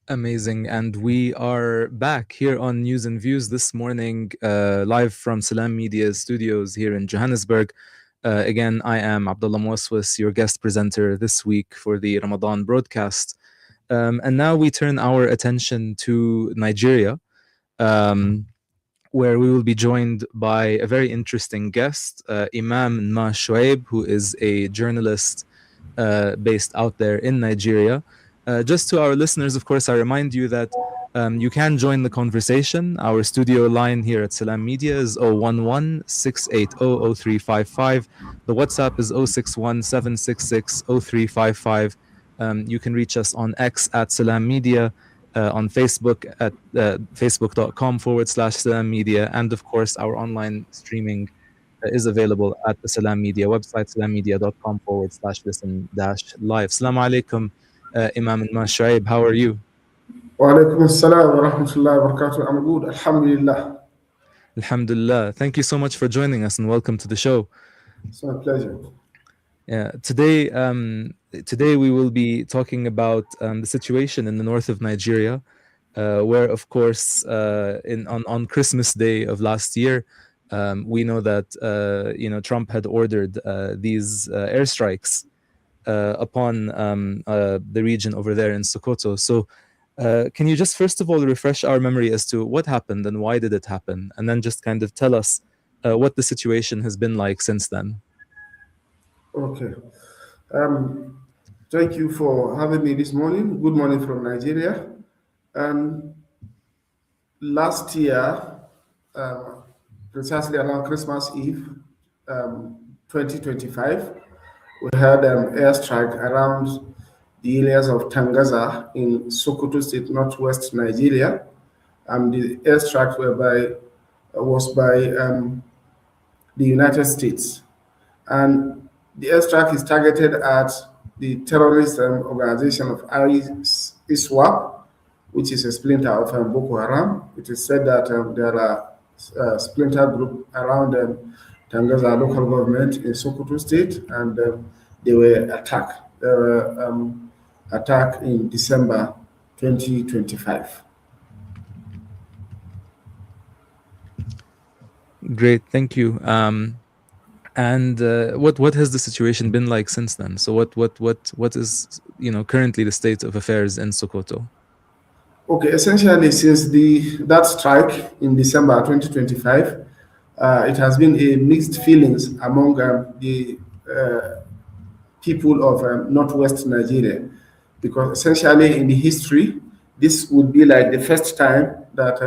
Amazing. And we are back here on News and Views this morning, live from Salam Media studios here in Johannesburg. Again, I am Abdullah Mwaswas, your guest presenter this week for the Ramadan broadcast. And now we turn our attention to Nigeria, um, where we will be joined by a very interesting guest, Imam Shuaib, who is a journalist based out there in Nigeria. Just to our listeners, of course, I remind you that you can join the conversation. Our studio line here at Salam Media is 011-680-0355. The WhatsApp is 061-766-0355. You can reach us on X at Salam Media, on Facebook at facebook.com/Salam Media, and of course, our online streaming is available at the Salam Media website, salammedia.com/listen-live. Assalamu alaikum, Imam and Shuaib. How are you? وعليكم السلام ورحمة الله وبركاته. I'm good, Alhamdulillah. Alhamdulillah. Thank you so much for joining us and welcome to the show. It's my pleasure. Yeah, today we will be talking about the situation in the north of Nigeria, where, of course, on Christmas Day of last year, we know that Trump had ordered these airstrikes upon the region over there in Sokoto. So, can you just first of all refresh our memory as to what happened and why did it happen, and then just kind of tell us what the situation has been like since then? Okay. Thank you for having me this morning. Good morning from Nigeria. Last year, precisely around Christmas Eve, 2025, we had an airstrike around the areas of Tangaza in Sokoto State, northwest Nigeria. The airstrike was by the United States. And the airstrike is targeted at the terrorist organization of ISWAP, which is a splinter of Boko Haram. It is said that there are splinter group around Tangaza local government in Sokoto State, and they were attacked. They were attacked in December 2025. Great, thank you. And what has the situation been like since then? So what is currently the state of affairs in Sokoto? Okay, essentially since that strike in December 2025, it has been a mixed feelings among the people of northwest Nigeria, because essentially in the history, this would be like the first time that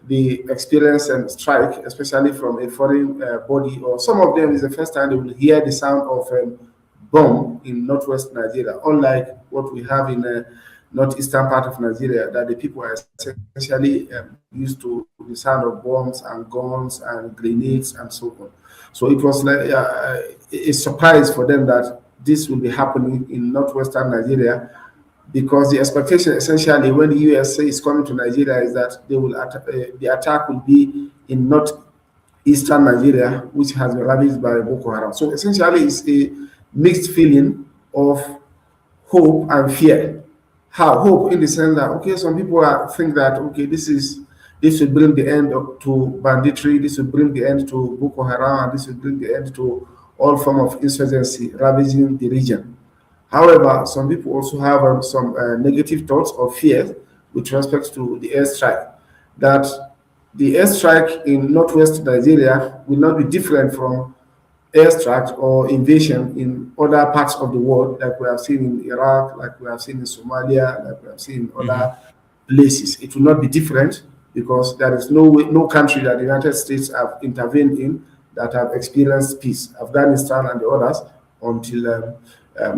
the experience and strike, especially from a foreign body, or some of them is the first time they will hear the sound of bomb in northwest Nigeria, unlike what we have in the northeastern part of Nigeria, that the people are essentially used to the sound of bombs and guns and grenades and so on. So it was like a surprise for them that this will be happening in northwestern Nigeria, because the expectation essentially when the USA is coming to Nigeria is that the attack will be in northeastern Nigeria, which has been ravaged by Boko Haram. So essentially, it's a mixed feeling of hope and fear. How hope in the sense that okay, some people think that okay, this will bring the end to banditry, this will bring the end to Boko Haram, and this will bring the end to all form of insurgency ravaging the region. However, some people also have some negative thoughts or fears with respect to the airstrike, that the airstrike in northwest Nigeria will not be different from airstrikes or invasion in other parts of the world, like we have seen in Iraq, like we have seen in Somalia, like we have seen in other places. It will not be different, because there is no country that the United States have intervened in that have experienced peace. Afghanistan and the others, until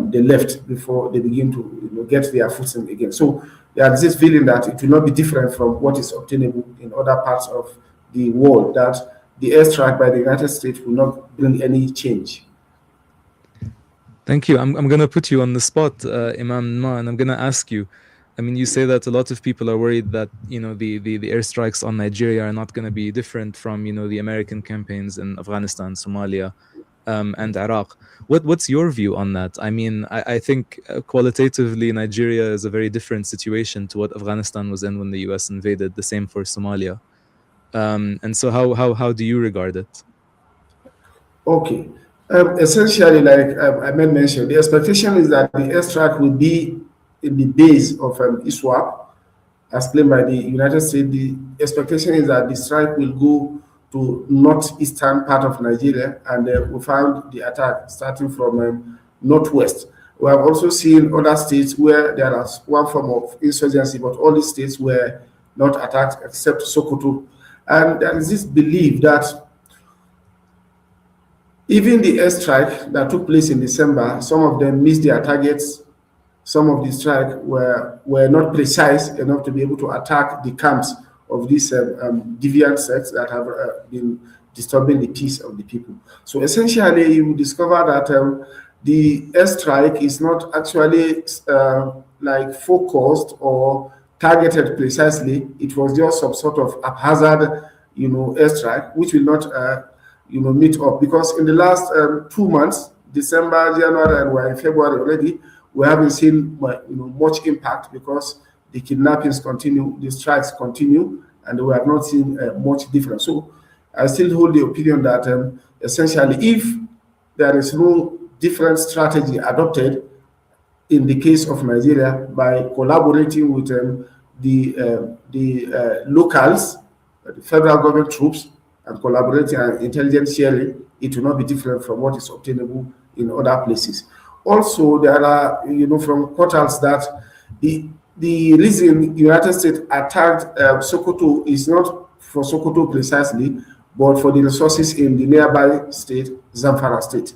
they left before they begin to get their footing again. So there is this feeling that it will not be different from what is obtainable in other parts of the world, that the airstrike by the United States will not bring any change. Thank you. I'm going to put you on the spot, Imam Ma, and I'm going to ask you. I mean, you say that a lot of people are worried that the airstrikes on Nigeria are not going to be different from the American campaigns in Afghanistan, Somalia. and Iraq. What's your view on that? I mean, I think qualitatively Nigeria is a very different situation to what Afghanistan was in when the US invaded. The same for Somalia. And so how do you regard it? Okay. Essentially, like I mentioned, the expectation is that the airstrike will be in the base of ISWAP, as claimed by the United States. The expectation is that the strike will go to northeastern part of Nigeria, and we found the attack starting from northwest. We have also seen other states where there is one form of insurgency, but all these states were not attacked except Sokoto. And there is this belief that even the airstrike that took place in December, some of them missed their targets. Some of the strike were not precise enough to be able to attack the camps of these deviant sects that have been disturbing the peace of the people. So essentially, you will discover that the airstrike is not actually like focused or targeted precisely. It was just some sort of haphazard, airstrike, which will not meet up, because in the last 2 months, December, January, and we're in February already, we haven't seen much impact because the kidnappings continue, the strikes continue, and we have not seen much difference. So I still hold the opinion that essentially, if there is no different strategy adopted in the case of Nigeria by collaborating with the locals, the federal government troops, and collaborating and intelligence sharing, it will not be different from what is obtainable in other places. Also, there are, from portals that the reason United States attacked Sokoto is not for Sokoto precisely, but for the resources in the nearby state, Zamfara State.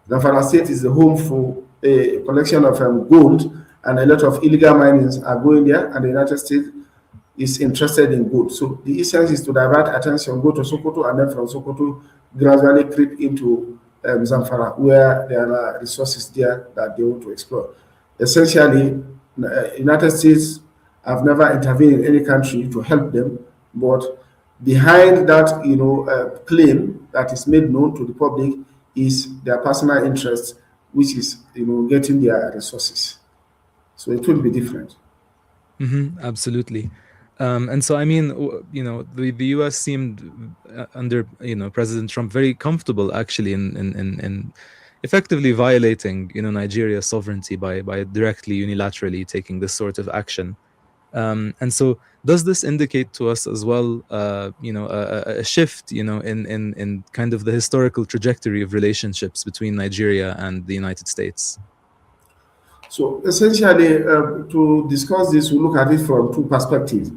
Zamfara State is the home for a collection of gold, and a lot of illegal minings are going there, and the United States is interested in gold. So the essence is to divert attention, go to Sokoto, and then from Sokoto gradually creep into Zamfara, where there are resources there that they want to explore. Essentially, United States have never intervened in any country to help them, but behind that, claim that is made known to the public is their personal interest, which is, getting their resources. So it will be different. Absolutely. And so, I mean, the US seemed under, President Trump very comfortable actually in effectively violating, Nigeria's sovereignty by directly unilaterally taking this sort of action. And so, does this indicate to us as well, a shift, in kind of the historical trajectory of relationships between Nigeria and the United States? So essentially, to discuss this, we look at it from two perspectives.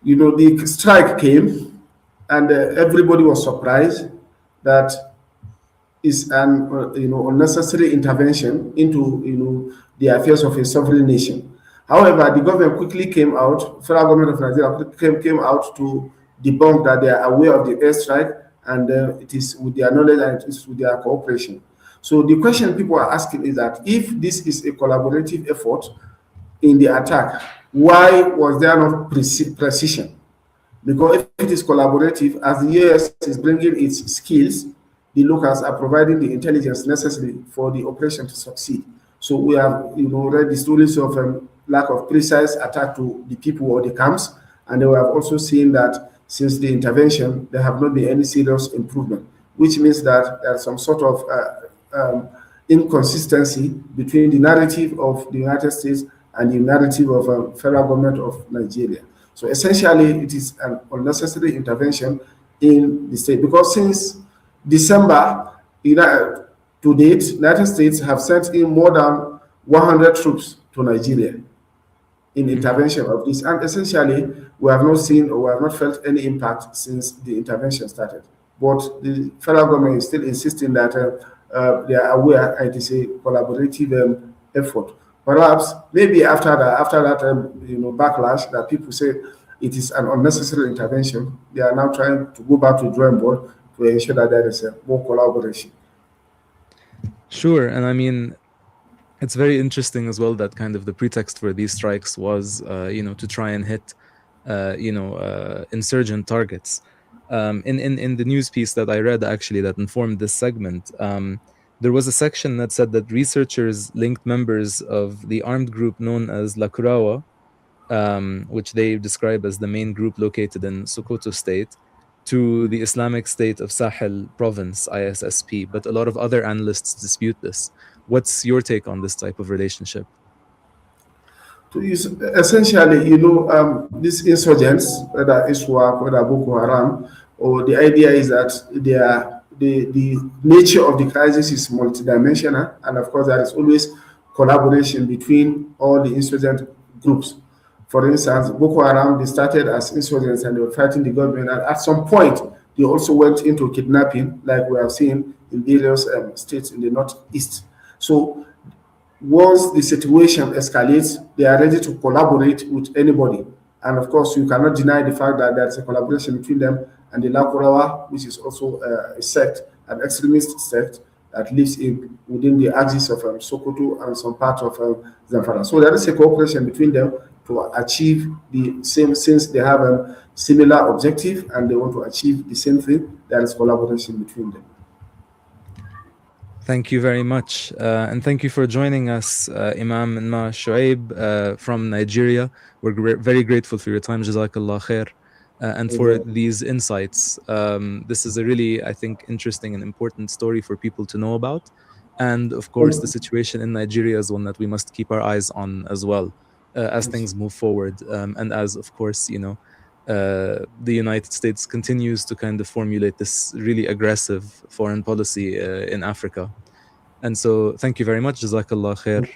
The strike came, and everybody was surprised that is an unnecessary intervention into the affairs of a sovereign nation. However, the government quickly came out, federal government of Nigeria came out to debunk that they are aware of the airstrike, and it is with their knowledge and it is with their cooperation. So the question people are asking is that if this is a collaborative effort in the attack, why was there not precision? Because if it is collaborative, as the US is bringing its skills, the locals are providing the intelligence necessary for the operation to succeed. So we have, read the stories of lack of precise attack to the people or the camps, and we have also seen that since the intervention, there have not been any serious improvement, which means that there's some sort of inconsistency between the narrative of the United States and the narrative of federal government of Nigeria. So essentially, it is an unnecessary intervention in the state, because since December, to date, United States have sent in more than 100 troops to Nigeria in intervention of this, and essentially, we have not seen or we have not felt any impact since the intervention started. But the federal government is still insisting that they are aware and it is a collaborative effort. Perhaps maybe after that backlash that people say it is an unnecessary intervention, they are now trying to go back to the drawing board to ensure that there is more collaboration. Sure, and I mean, it's very interesting as well that kind of the pretext for these strikes was, to try and hit, insurgent targets. In the news piece that I read, actually, that informed this segment, there was a section that said that researchers linked members of the armed group known as La Kurawa, which they describe as the main group located in Sokoto state, to the Islamic State of Sahel Province, ISSP. But a lot of other analysts dispute this. What's your take on this type of relationship? So essentially, these insurgents, whether ISWAP, whether Boko Haram, or the idea is that the nature of the crisis is multidimensional, and of course, there is always collaboration between all the insurgent groups. For instance, Boko Haram, they started as insurgents and they were fighting the government, and at some point, they also went into kidnapping, like we have seen in various states in the northeast. So once the situation escalates, they are ready to collaborate with anybody. And of course, you cannot deny the fact that there is a collaboration between them and the Lakurawa, which is also a sect, an extremist sect that lives within the axis of Sokoto and some part of Zamfara. So there is a cooperation between them to achieve the same, since they have a similar objective and they want to achieve the same thing. There is collaboration between them. Thank you very much. And thank you for joining us, Imam and Shuaib from Nigeria. We're very grateful for your time. Jazakallah khair. And for these insights. This is a really, I think, interesting and important story for people to know about. And of course, the situation in Nigeria is one that we must keep our eyes on as well as things move forward. And as, of course, the United States continues to kind of formulate this really aggressive foreign policy in Africa. And so thank you very much. Jazakallah khair.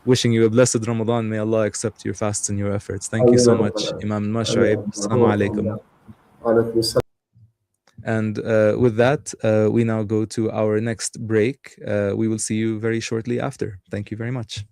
Wishing you a blessed Ramadan. May Allah accept your fasts and your efforts. Thank you so much, Imam Shuaib. Assalamu alaikum. And with that, we now go to our next break. We will see you very shortly after. Thank you very much.